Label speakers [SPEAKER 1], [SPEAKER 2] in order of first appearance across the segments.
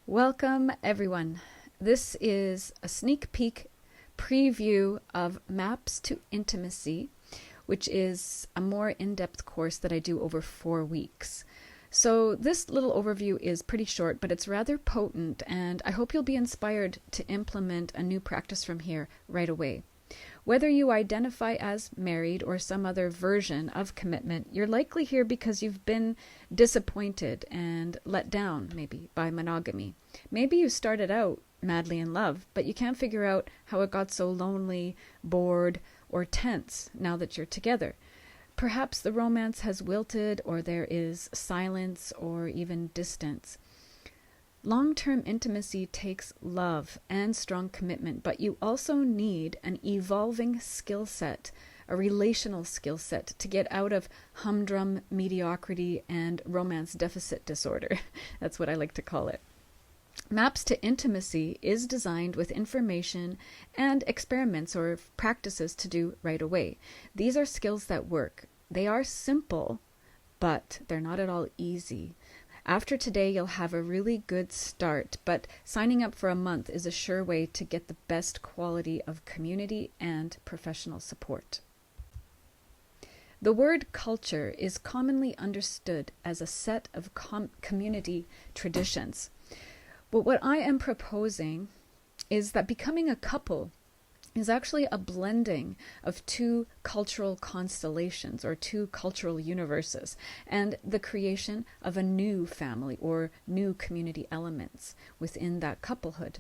[SPEAKER 1] Welcome, everyone. This is a sneak peek preview of Maps to Intimacy, which is a more in-depth course that I do over 4 weeks. So this little overview is pretty short, but it's rather potent, and I hope you'll be inspired to implement a new practice from here right away. Whether you identify as married or some other version of commitment, you're likely here because you've been disappointed and let down, maybe, by monogamy. Maybe you started out madly in love, but you can't figure out how it got so lonely, bored, or tense now that you're together. Perhaps the romance has wilted, or there is silence or even distance. Long-term intimacy takes love and strong commitment, but you also need an evolving skill set, a relational skill set, to get out of humdrum mediocrity and romance deficit disorder. That's what I like to call it. Maps to Intimacy is designed with information and experiments or practices to do right away. These are skills that work. They are simple, but they're not at all easy. After today, you'll have a really good start, but signing up for a month is a sure way to get the best quality of community and professional support. The word culture is commonly understood as a set of community traditions. But what I am proposing is that becoming a couple is actually a blending of two cultural constellations or two cultural universes and the creation of a new family or new community elements within that couplehood.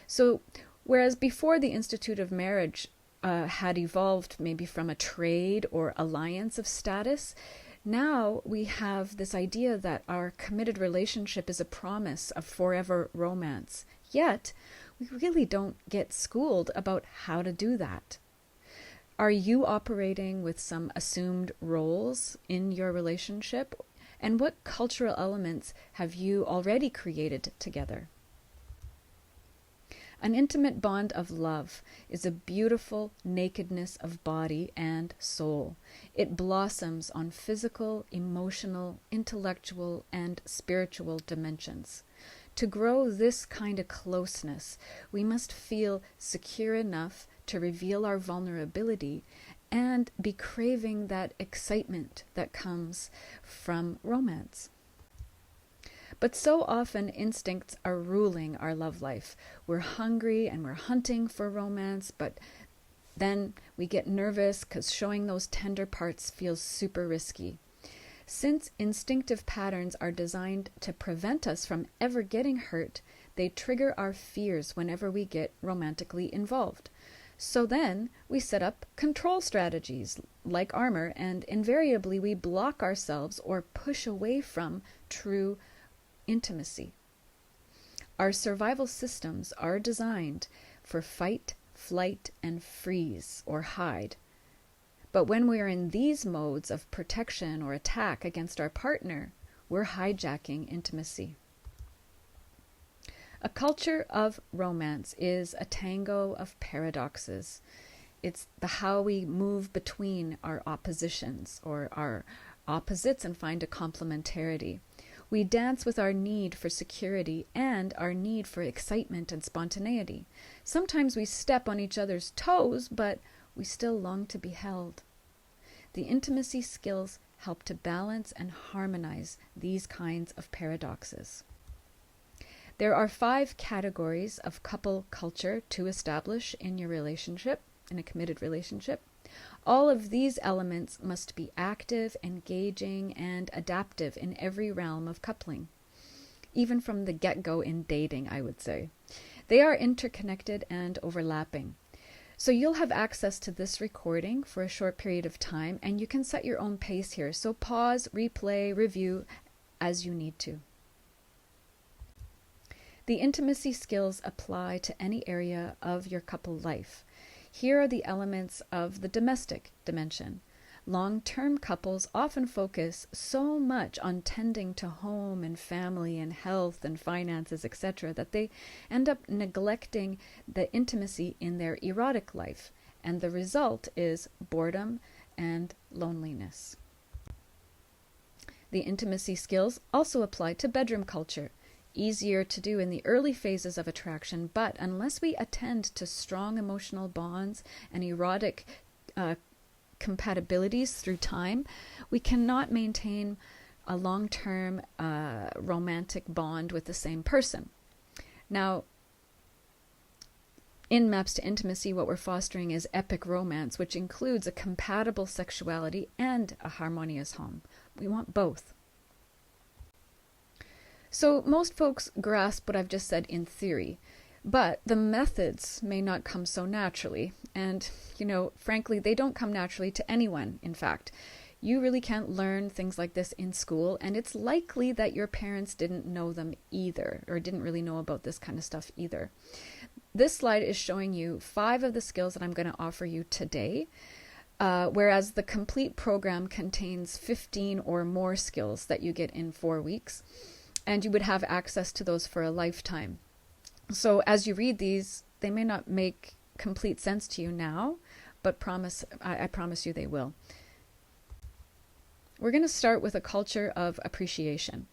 [SPEAKER 1] So whereas before the institute of marriage had evolved maybe from a trade or alliance of status, now we have this idea that our committed relationship is a promise of forever romance. Yet, we really don't get schooled about how to do that. Are you operating with some assumed roles in your relationship? And what cultural elements have you already created together? An intimate bond of love is a beautiful nakedness of body and soul. It blossoms on physical, emotional, intellectual, and spiritual dimensions. To grow this kind of closeness, we must feel secure enough to reveal our vulnerability and be craving that excitement that comes from romance. But so often instincts are ruling our love life. We're hungry and we're hunting for romance, but then we get nervous because showing those tender parts feels super risky. Since instinctive patterns are designed to prevent us from ever getting hurt, they trigger our fears whenever we get romantically involved. So then we set up control strategies like armor, and invariably we block ourselves or push away from true intimacy. Our survival systems are designed for fight, flight, and freeze or hide. But when we are in these modes of protection or attack against our partner, we're hijacking intimacy. A culture of romance is a tango of paradoxes. It's how we move between our oppositions or our opposites and find a complementarity. We dance with our need for security and our need for excitement and spontaneity. Sometimes we step on each other's toes, but we still long to be held. The intimacy skills help to balance and harmonize these kinds of paradoxes. There are 5 categories of couple culture to establish in your relationship, in a committed relationship. All of these elements must be active, engaging, and adaptive in every realm of coupling. Even from the get-go in dating, I would say. They are interconnected and overlapping. So you'll have access to this recording for a short period of time, and you can set your own pace here. So pause, replay, review as you need to. The intimacy skills apply to any area of your couple life. Here are the elements of the domestic dimension. Long-term couples often focus so much on tending to home and family and health and finances, etc., that they end up neglecting the intimacy in their erotic life, and the result is boredom and loneliness. The intimacy skills also apply to bedroom culture. easier to do in the early phases of attraction, but unless we attend to strong emotional bonds and erotic compatibilities through time, we cannot maintain a long-term romantic bond with the same person. Now, in Maps to Intimacy, what we're fostering is epic romance, which includes a compatible sexuality and a harmonious home. We want both. So most folks grasp what I've just said in theory, but the methods may not come so naturally. And, frankly, they don't come naturally to anyone, in fact. You really can't learn things like this in school, and it's likely that your parents didn't know them either, or didn't really know about this kind of stuff either. This slide is showing you 5 of the skills that I'm going to offer you today, whereas the complete program contains 15 or more skills that you get in 4 weeks, and you would have access to those for a lifetime. So as you read these, they may not make complete sense to you now, but I promise you they will. We're going to start with a culture of appreciation.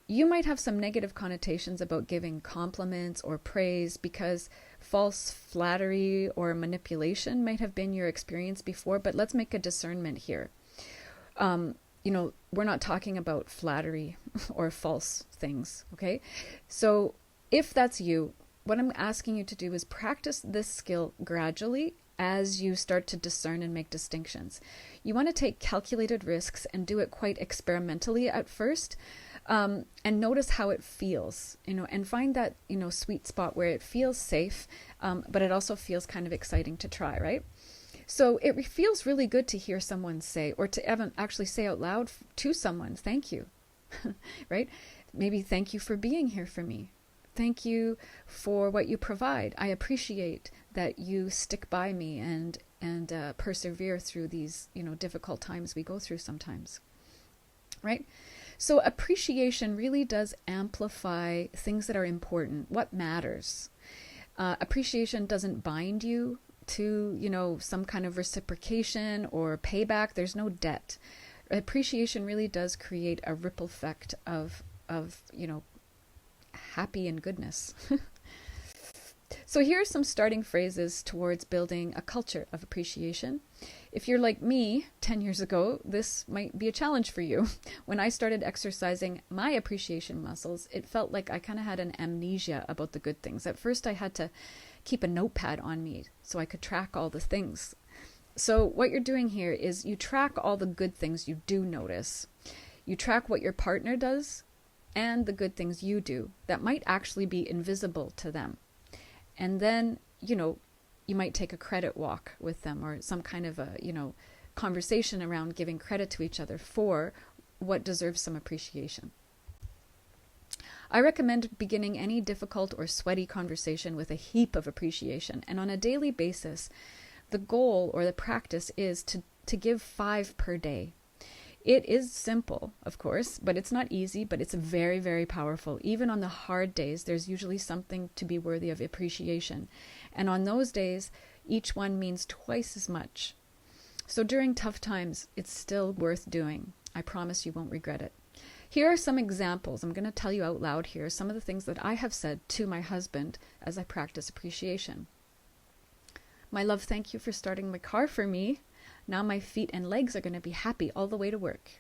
[SPEAKER 1] You might have some negative connotations about giving compliments or praise because false flattery or manipulation might have been your experience before, but let's make a discernment here. We're not talking about flattery or false things, okay? So if that's you, what I'm asking you to do is practice this skill gradually as you start to discern and make distinctions. You want to take calculated risks and do it quite experimentally at first, and notice how it feels, and find that, sweet spot where it feels safe, but it also feels kind of exciting to try, right? So it feels really good to hear someone say, or to actually say out loud to someone, thank you, right? Maybe thank you for being here for me. Thank you for what you provide. I appreciate that you stick by me and persevere through these, difficult times we go through sometimes, right? So appreciation really does amplify things that are important, what matters. Appreciation doesn't bind you to, some kind of reciprocation or payback. There's no debt. Appreciation really does create a ripple effect of happy and goodness. So here are some starting phrases towards building a culture of appreciation. If you're like me 10 years ago, this might be a challenge for you. When I started exercising my appreciation muscles, it felt like I kind of had an amnesia about the good things. At first, I had to keep a notepad on me so I could track all the things. So what you're doing here is you track all the good things you do notice. You track what your partner does and the good things you do that might actually be invisible to them. And then, you might take a credit walk with them, or some kind of a, conversation around giving credit to each other for what deserves some appreciation. I recommend beginning any difficult or sweaty conversation with a heap of appreciation. And on a daily basis, the goal or the practice is to give 5 per day. It is simple, of course, but it's not easy, but it's very, very powerful. Even on the hard days, there's usually something to be worthy of appreciation. And on those days, each one means twice as much. So during tough times, it's still worth doing. I promise you won't regret it. Here are some examples. I'm going to tell you out loud here some of the things that I have said to my husband as I practice appreciation. My love, thank you for starting my car for me. Now my feet and legs are going to be happy all the way to work.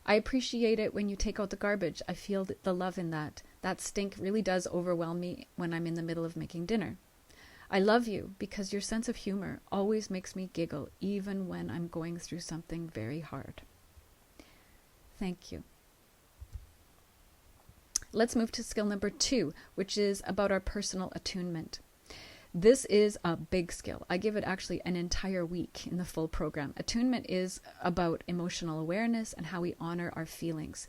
[SPEAKER 1] I appreciate it when you take out the garbage. I feel the love in that. That stink really does overwhelm me when I'm in the middle of making dinner. I love you because your sense of humor always makes me giggle, even when I'm going through something very hard. Thank you. Let's move to skill number 2, which is about our personal attunement. This is a big skill. I give it actually an entire week in the full program. Attunement is about emotional awareness and how we honor our feelings.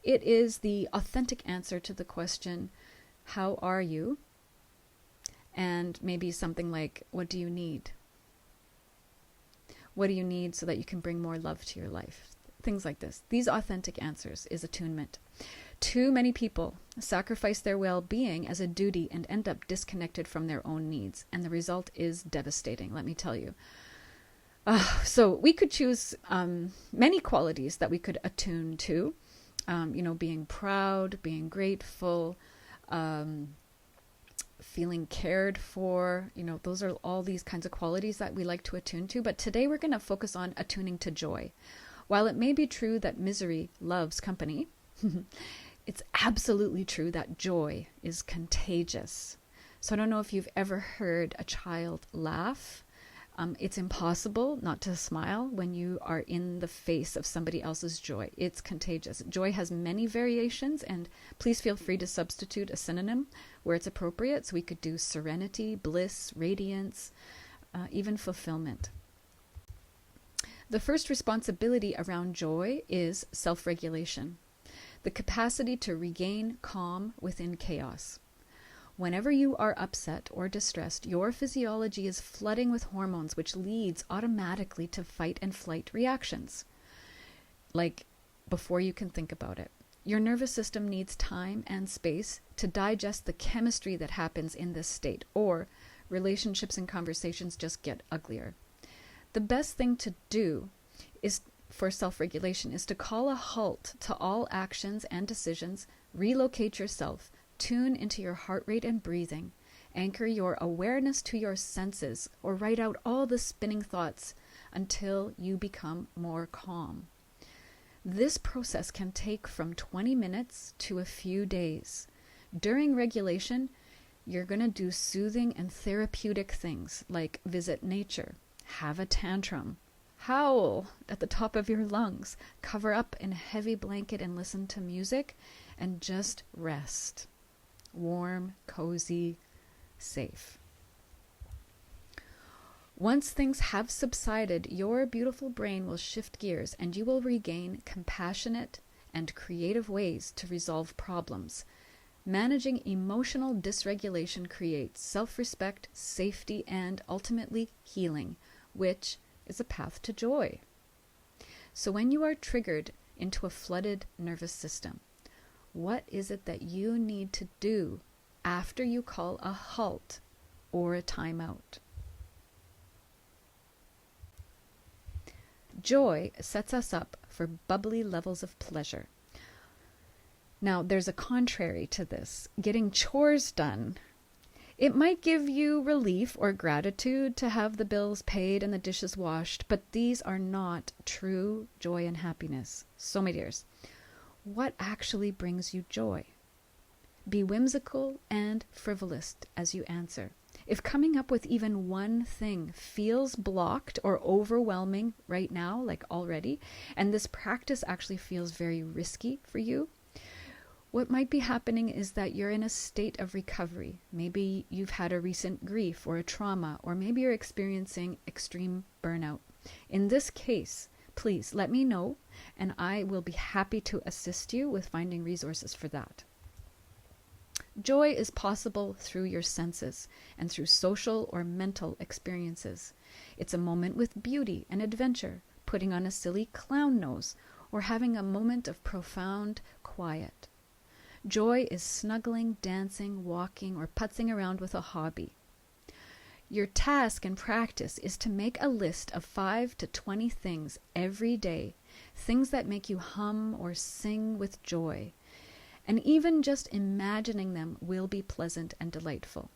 [SPEAKER 1] It is the authentic answer to the question, how are you? And maybe something like, what do you need? What do you need so that you can bring more love to your life? Things like this. These authentic answers is attunement. Too many people sacrifice their well-being as a duty and end up disconnected from their own needs. And the result is devastating, let me tell you. So we could choose many qualities that we could attune to. Being proud, being grateful, feeling cared for. Those are all these kinds of qualities that we like to attune to. But today we're going to focus on attuning to joy. While it may be true that misery loves company, it's absolutely true that joy is contagious. So I don't know if you've ever heard a child laugh. It's impossible not to smile when you are in the face of somebody else's joy. It's contagious. Joy has many variations, and please feel free to substitute a synonym where it's appropriate. So we could do serenity, bliss, radiance, even fulfillment. The first responsibility around joy is self-regulation, the capacity to regain calm within chaos. Whenever you are upset or distressed, your physiology is flooding with hormones, which leads automatically to fight and flight reactions, like before you can think about it. Your nervous system needs time and space to digest the chemistry that happens in this state, or relationships and conversations just get uglier. The best thing to do is for self-regulation is to call a halt to all actions and decisions, relocate yourself, tune into your heart rate and breathing, anchor your awareness to your senses, or write out all the spinning thoughts until you become more calm. This process can take from 20 minutes to a few days. During regulation, you're going to do soothing and therapeutic things like visit nature, have a tantrum, howl at the top of your lungs, cover up in a heavy blanket and listen to music, and just rest. Warm, cozy, safe. Once things have subsided, your beautiful brain will shift gears and you will regain compassionate and creative ways to resolve problems. Managing emotional dysregulation creates self-respect, safety, and ultimately healing, which is a path to joy. So when you are triggered into a flooded nervous system, what is it that you need to do after you call a halt or a timeout? Joy sets us up for bubbly levels of pleasure. Now, there's a contrary to this. Getting chores done. It might give you relief or gratitude to have the bills paid and the dishes washed, but these are not true joy and happiness. So, my dears, what actually brings you joy? Be whimsical and frivolous as you answer. If coming up with even one thing feels blocked or overwhelming right now, like already, and this practice actually feels very risky for you, what might be happening is that you're in a state of recovery. Maybe you've had a recent grief or a trauma, or maybe you're experiencing extreme burnout. In this case, please let me know, and I will be happy to assist you with finding resources for that. Joy is possible through your senses and through social or mental experiences. It's a moment with beauty and adventure, putting on a silly clown nose, or having a moment of profound quiet. Joy is snuggling, dancing, walking, or putzing around with a hobby. Your task and practice is to make a list of 5 to 20 things every day, things that make you hum or sing with joy. And even just imagining them will be pleasant and delightful.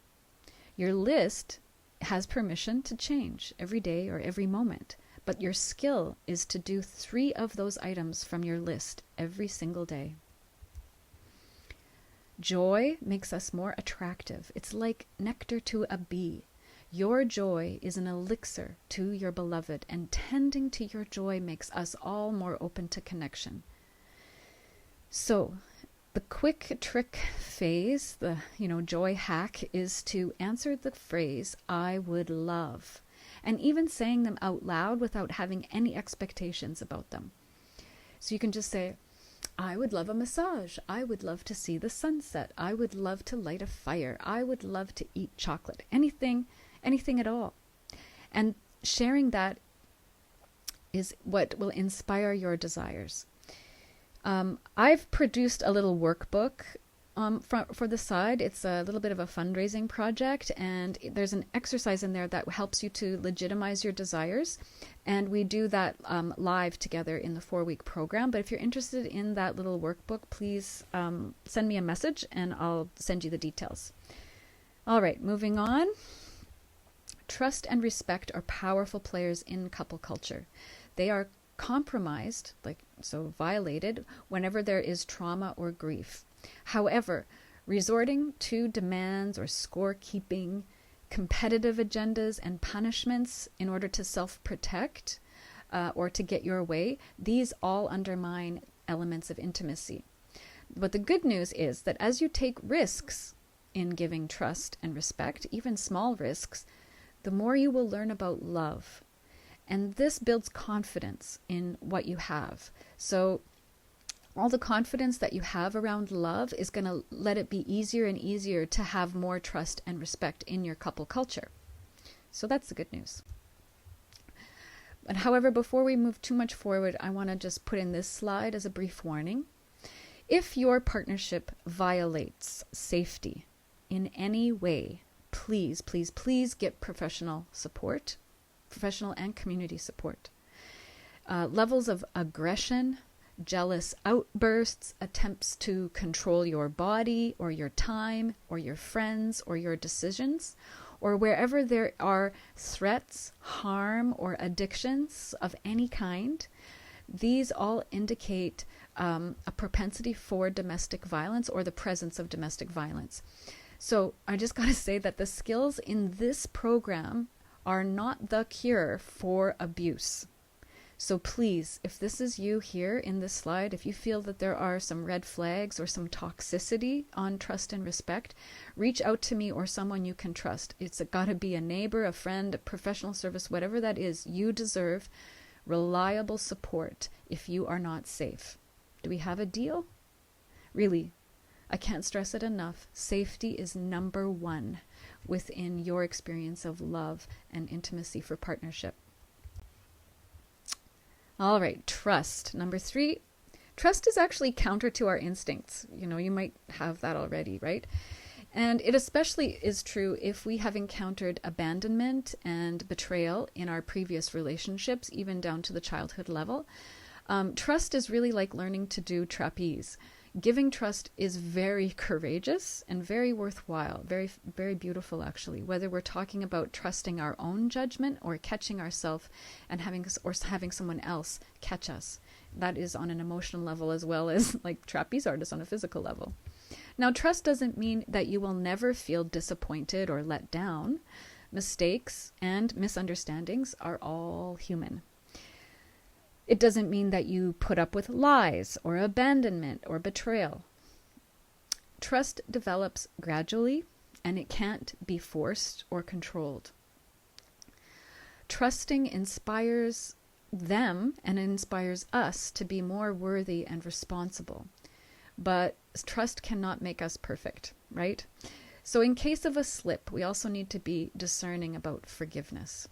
[SPEAKER 1] Your list has permission to change every day or every moment, but your skill is to do 3 of those items from your list every single day. Joy makes us more attractive. It's like nectar to a bee. Your joy is an elixir to your beloved, and tending to your joy makes us all more open to connection. So, the quick trick phase, the joy hack, is to answer the phrase, I would love, and even saying them out loud without having any expectations about them. So you can just say, I would love a massage. I would love to see the sunset. I would love to light a fire. I would love to eat chocolate. Anything at all. And sharing that is what will inspire your desires. I've produced a little workbook for the side, it's a little bit of a fundraising project, and there's an exercise in there that helps you to legitimize your desires. And we do that live together in the 4-week program. But if you're interested in that little workbook, please send me a message and I'll send you the details. All right, moving on. Trust and respect are powerful players in couple culture. They are compromised, violated, whenever there is trauma or grief. However, resorting to demands or scorekeeping, competitive agendas, and punishments in order to self-protect or to get your way, these all undermine elements of intimacy. But the good news is that as you take risks in giving trust and respect, even small risks, the more you will learn about love. And this builds confidence in what you have. So all the confidence that you have around love is going to let it be easier and easier to have more trust and respect in your couple culture. So that's the good news. But however, before we move too much forward, I want to just put in this slide as a brief warning. If your partnership violates safety in any way, please, please, please get professional support, professional and community support. Levels of aggression, jealous outbursts, attempts to control your body or your time or your friends or your decisions, or wherever there are threats, harm, or addictions of any kind, these all indicate a propensity for domestic violence or the presence of domestic violence. So I just got to say that the skills in this program are not the cure for abuse. So please, if this is you here in this slide, if you feel that there are some red flags or some toxicity on trust and respect, reach out to me or someone you can trust. It's got to be a neighbor, a friend, a professional service, whatever that is. You deserve reliable support if you are not safe. Do we have a deal? Really, I can't stress it enough. Safety is number one within your experience of love and intimacy for partnership. All right, trust. Number 3, trust is actually counter to our instincts. You might have that already, right? And it especially is true if we have encountered abandonment and betrayal in our previous relationships, even down to the childhood level. Trust is really like learning to do trapeze. Giving trust is very courageous and very worthwhile, very, very beautiful actually, whether we're talking about trusting our own judgment or catching ourselves and having someone else catch us. That is on an emotional level as well as like trapeze artists on a physical level. Now, trust doesn't mean that you will never feel disappointed or let down. Mistakes and misunderstandings are all human. It doesn't mean that you put up with lies or abandonment or betrayal. Trust develops gradually, and it can't be forced or controlled. Trusting inspires them and inspires us to be more worthy and responsible. But trust cannot make us perfect, right? So in case of a slip, we also need to be discerning about forgiveness.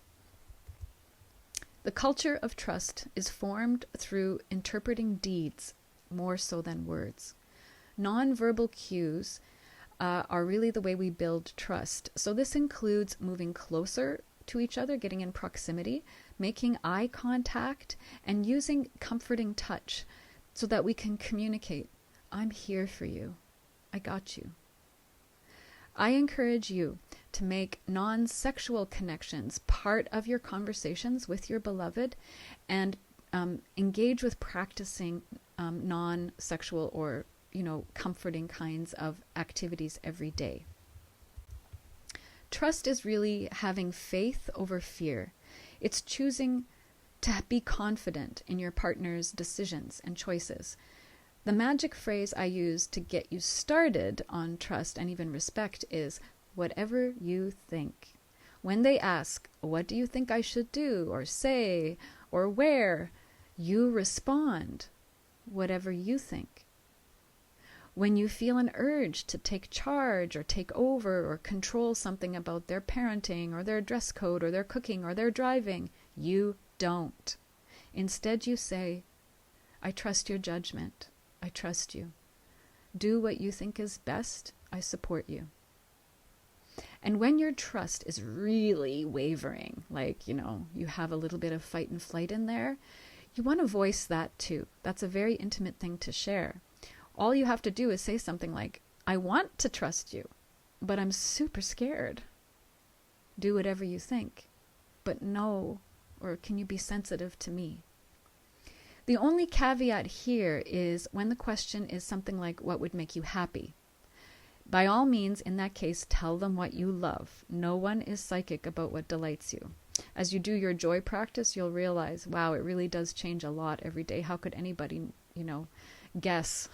[SPEAKER 1] The culture of trust is formed through interpreting deeds more so than words. Non-verbal cues are really the way we build trust. So this includes moving closer to each other, getting in proximity, making eye contact, and using comforting touch so that we can communicate, I'm here for you. I got you. I encourage you to make non-sexual connections part of your conversations with your beloved and engage with practicing non-sexual or, comforting kinds of activities every day. Trust is really having faith over fear. It's choosing to be confident in your partner's decisions and choices. The magic phrase I use to get you started on trust and even respect is, whatever you think. When they ask, what do you think I should do or say or wear? You respond, whatever you think. When you feel an urge to take charge or take over or control something about their parenting or their dress code or their cooking or their driving, you don't. Instead, you say, I trust your judgment. I trust you. Do what you think is best. I support you. And when your trust is really wavering, like, you have a little bit of fight and flight in there, you want to voice that too. That's a very intimate thing to share. All you have to do is say something like, I want to trust you, but I'm super scared. Do whatever you think, but no, or can you be sensitive to me? The only caveat here is when the question is something like, what would make you happy? By all means, in that case, tell them what you love. No one is psychic about what delights you. As you do your joy practice, you'll realize, wow, it really does change a lot every day. How could anybody, guess?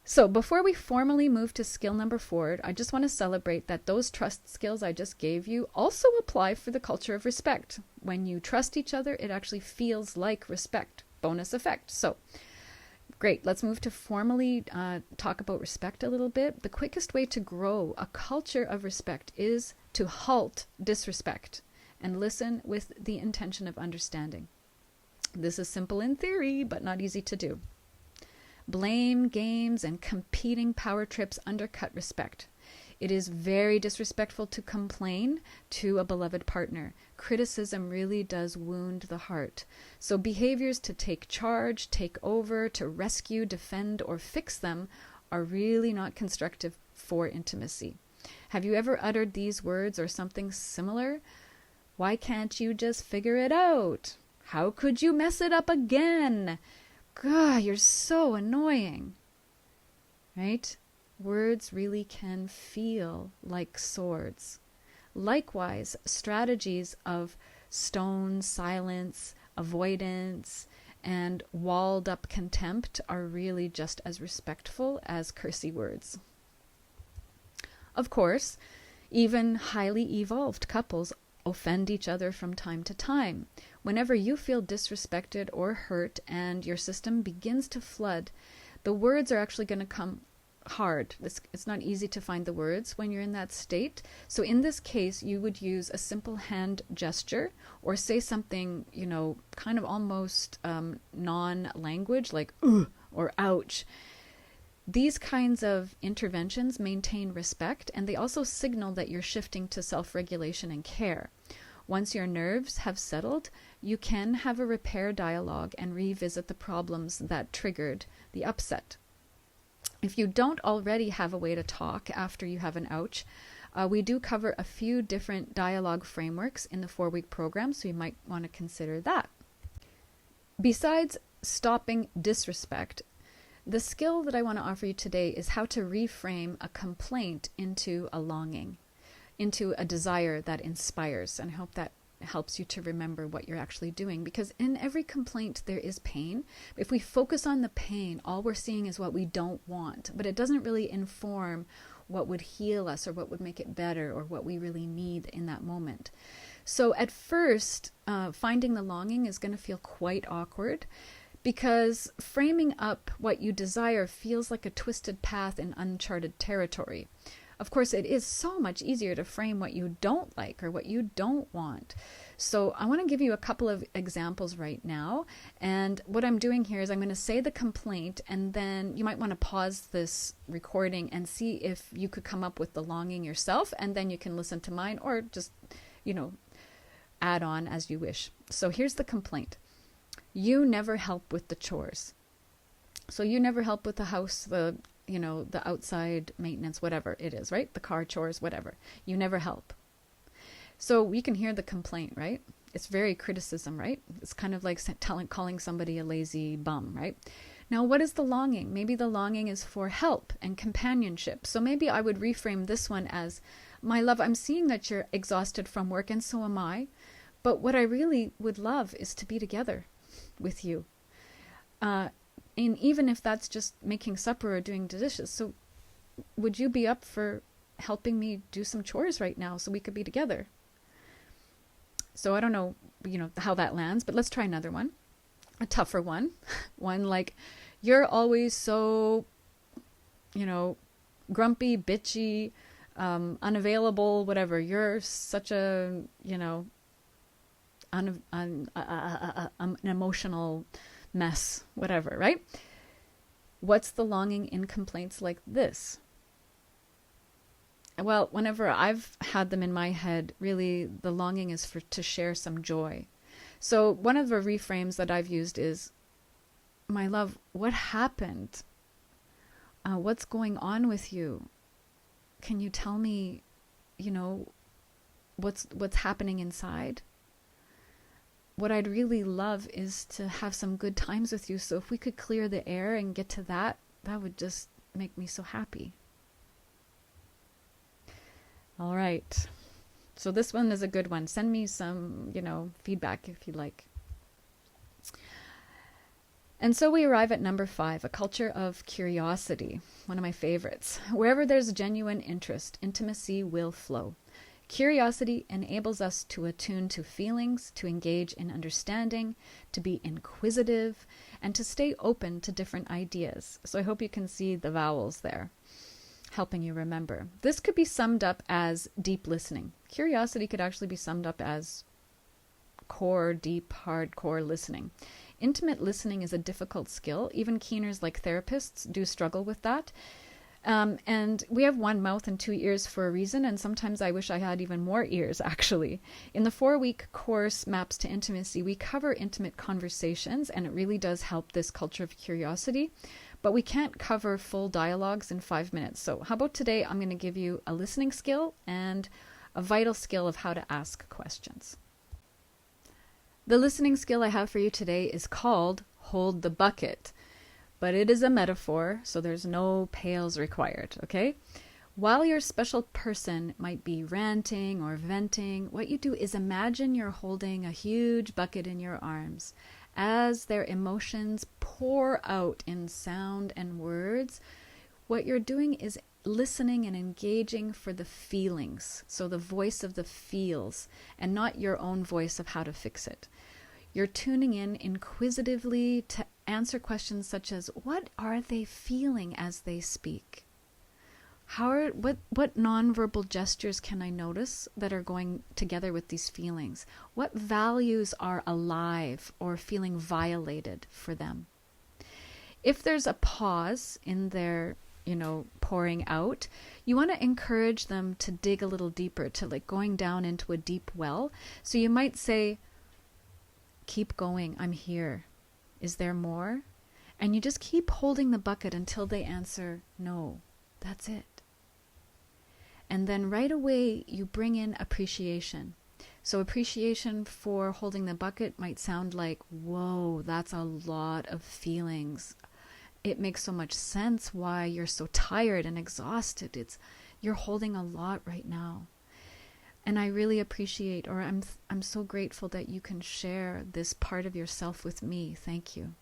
[SPEAKER 1] So before we formally move to skill number 4, I just want to celebrate that those trust skills I just gave you also apply for the culture of respect. When you trust each other, it actually feels like respect. Bonus effect. So great. Let's move to formally talk about respect a little bit. The quickest way to grow a culture of respect is to halt disrespect and listen with the intention of understanding. This is simple in theory, but not easy to do. Blame games and competing power trips undercut respect. It is very disrespectful to complain to a beloved partner. Criticism really does wound the heart. So behaviors to take charge, take over, to rescue, defend, or fix them are really not constructive for intimacy. Have you ever uttered these words or something similar? Why can't you just figure it out? How could you mess it up again? God, you're so annoying. Right? Words really can feel like swords. Likewise, strategies of stone, silence, avoidance, and walled up contempt are really just as respectful as cursy words. Of course, even highly evolved couples offend each other from time to time. Whenever you feel disrespected or hurt and your system begins to flood, the words are actually going to come hard. It's not easy to find the words when you're in that state. So in this case, you would use a simple hand gesture or say something, kind of almost non-language, like "ugh" or "ouch." These kinds of interventions maintain respect, and they also signal that you're shifting to self-regulation and care. Once your nerves have settled, you can have a repair dialogue and revisit the problems that triggered the upset. If you don't already have a way to talk after you have an ouch, we do cover a few different dialogue frameworks in the 4-week program, so you might want to consider that. Besides stopping disrespect, the skill that I want to offer you today is how to reframe a complaint into a longing, into a desire that inspires. And I hope that helps you to remember what you're actually doing, because in every complaint there is pain. If we focus on the pain, all we're seeing is what we don't want, but it doesn't really inform what would heal us or what would make it better or what we really need in that moment. So at first, finding the longing is going to feel quite awkward, because framing up what you desire feels like a twisted path in uncharted territory. Of course, it is so much easier to frame what you don't like or what you don't want. So I want to give you a couple of examples right now. And what I'm doing here is I'm going to say the complaint, and then you might want to pause this recording and see if you could come up with the longing yourself, and then you can listen to mine or just, add on as you wish. So here's the complaint. You never help with the chores. So you never help with the house, the outside maintenance, whatever it is, right? The car chores, whatever. You never help. So we can hear the complaint, right? It's very criticism, right? It's kind of like calling somebody a lazy bum, right? Now, what is the longing? Maybe the longing is for help and companionship. So maybe I would reframe this one as, my love, I'm seeing that you're exhausted from work, and so am I. But what I really would love is to be together with you. And even if that's just making supper or doing dishes. So would you be up for helping me do some chores right now so we could be together? So I don't know, how that lands, but let's try another one. A tougher one. One like, you're always so, grumpy, bitchy, unavailable, whatever. You're such a, an emotional mess, whatever, right? What's the longing in complaints like this? Well, whenever I've had them in my head, really the longing is to share some joy. So one of the reframes that I've used is, my love, what happened? What's going on with you? Can you tell me, what's happening inside? What I'd really love is to have some good times with you. So if we could clear the air and get to that, that would just make me so happy. All right. So this one is a good one. Send me some, feedback if you'd like. And so we arrive at number 5, a culture of curiosity, one of my favorites. Wherever there's genuine interest, intimacy will flow. Curiosity enables us to attune to feelings, to engage in understanding, to be inquisitive, and to stay open to different ideas. So I hope you can see the vowels there, helping you remember. This could be summed up as deep listening. Curiosity could actually be summed up as core, deep, hardcore listening. Intimate listening is a difficult skill. Even keeners like therapists do struggle with that. And we have one mouth and 2 ears for a reason, and sometimes I wish I had even more ears, actually. In the 4-week course, Maps to Intimacy, we cover intimate conversations, and it really does help this culture of curiosity. But we can't cover full dialogues in 5 minutes. So how about today I'm going to give you a listening skill and a vital skill of how to ask questions. The listening skill I have for you today is called Hold the Bucket. But it is a metaphor, so there's no pails required, okay? While your special person might be ranting or venting, what you do is imagine you're holding a huge bucket in your arms. As their emotions pour out in sound and words, what you're doing is listening and engaging for the feelings, so the voice of the feels, and not your own voice of how to fix it. You're tuning in inquisitively to answer questions such as, what are they feeling as they speak? What nonverbal gestures can I notice that are going together with these feelings? What values are alive or feeling violated for them? If there's a pause in their, pouring out, you want to encourage them to dig a little deeper, to like going down into a deep well. So you might say, keep going, I'm here. Is there more? And you just keep holding the bucket until they answer, no, that's it. And then right away, you bring in appreciation. So appreciation for holding the bucket might sound like, whoa, that's a lot of feelings. It makes so much sense why you're so tired and exhausted. You're holding a lot right now. And I really appreciate, or I'm so grateful that you can share this part of yourself with me. Thank you.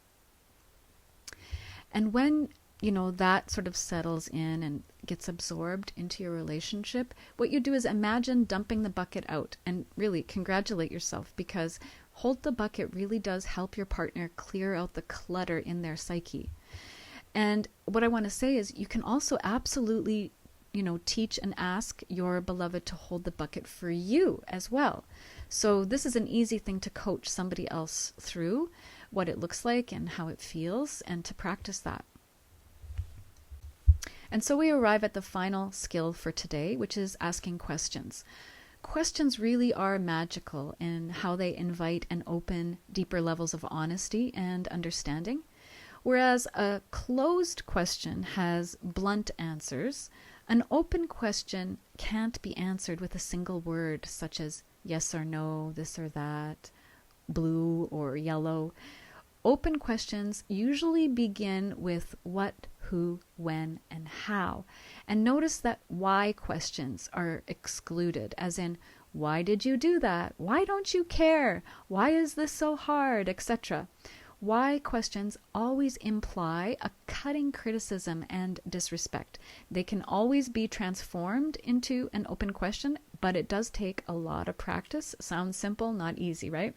[SPEAKER 1] And when that sort of settles in and gets absorbed into your relationship, what you do is imagine dumping the bucket out and really congratulate yourself, because hold the bucket really does help your partner clear out the clutter in their psyche. And what I want to say is you can also absolutely, teach and ask your beloved to hold the bucket for you as well. So this is an easy thing to coach somebody else through, what it looks like and how it feels, and to practice that. And so we arrive at the final skill for today, which is asking questions. Questions really are magical in how they invite and open deeper levels of honesty and understanding. Whereas a closed question has blunt answers, an open question can't be answered with a single word, such as yes or no, this or that, blue or yellow. Open questions usually begin with what, who, when, and how. And notice that why questions are excluded, as in, why did you do that? Why don't you care? Why is this so hard? Etc. Why questions always imply a cutting criticism and disrespect. They can always be transformed into an open question, but it does take a lot of practice. Sounds simple, not easy, right?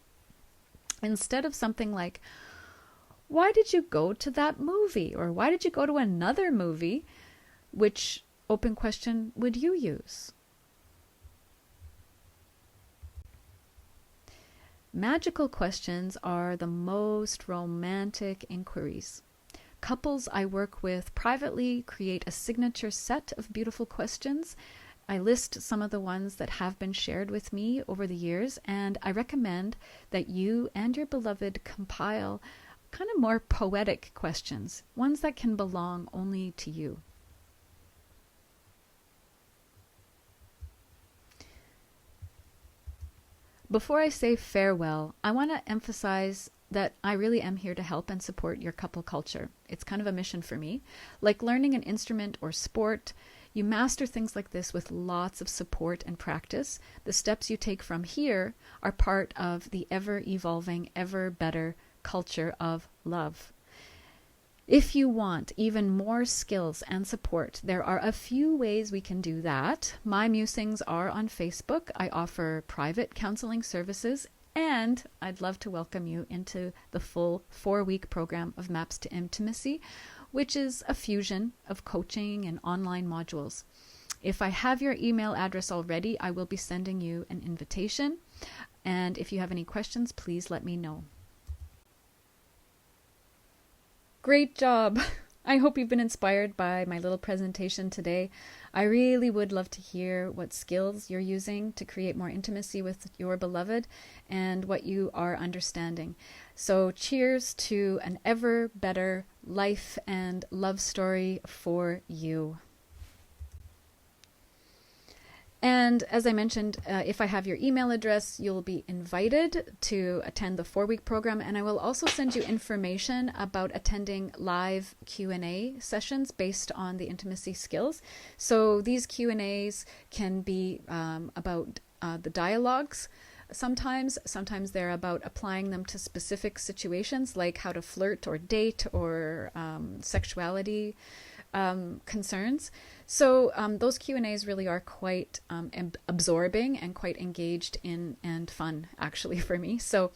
[SPEAKER 1] Instead of something like, why did you go to that movie? Or why did you go to another movie? Which open question would you use? Magical questions are the most romantic inquiries. Couples I work with privately create a signature set of beautiful questions. I list some of the ones that have been shared with me over the years, and I recommend that you and your beloved compile kind of more poetic questions, ones that can belong only to you. Before I say farewell, I want to emphasize that I really am here to help and support your couple culture. It's kind of a mission for me. Like learning an instrument or sport, you master things like this with lots of support and practice. The steps you take from here are part of the ever-evolving, ever-better culture of love. If you want even more skills and support, there are a few ways we can do that. My musings are on Facebook. I offer private counseling services, and I'd love to welcome you into the full 4-week program of Maps to Intimacy, which is a fusion of coaching and online modules. If I have your email address already, I will be sending you an invitation. And if you have any questions, please let me know. Great job! I hope you've been inspired by my little presentation today. I really would love to hear what skills you're using to create more intimacy with your beloved and what you are understanding. So cheers to an ever better life and love story for you. And as I mentioned, if I have your email address, you'll be invited to attend the 4-week program. And I will also send you information about attending live Q&A sessions based on the intimacy skills. So these Q&As can be about the dialogues. Sometimes they're about applying them to specific situations, like how to flirt or date or sexuality concerns. So those Q&As really are quite absorbing and quite engaged in and fun, actually, for me. So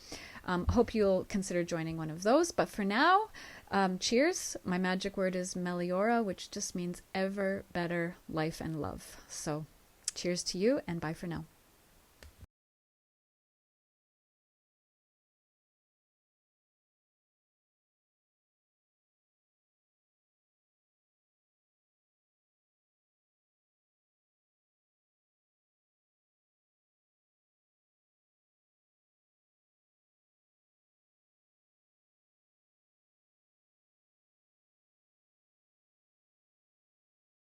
[SPEAKER 1] hope you'll consider joining one of those. But for now, cheers. My magic word is Meliora, which just means ever better life and love. So cheers to you, and bye for now.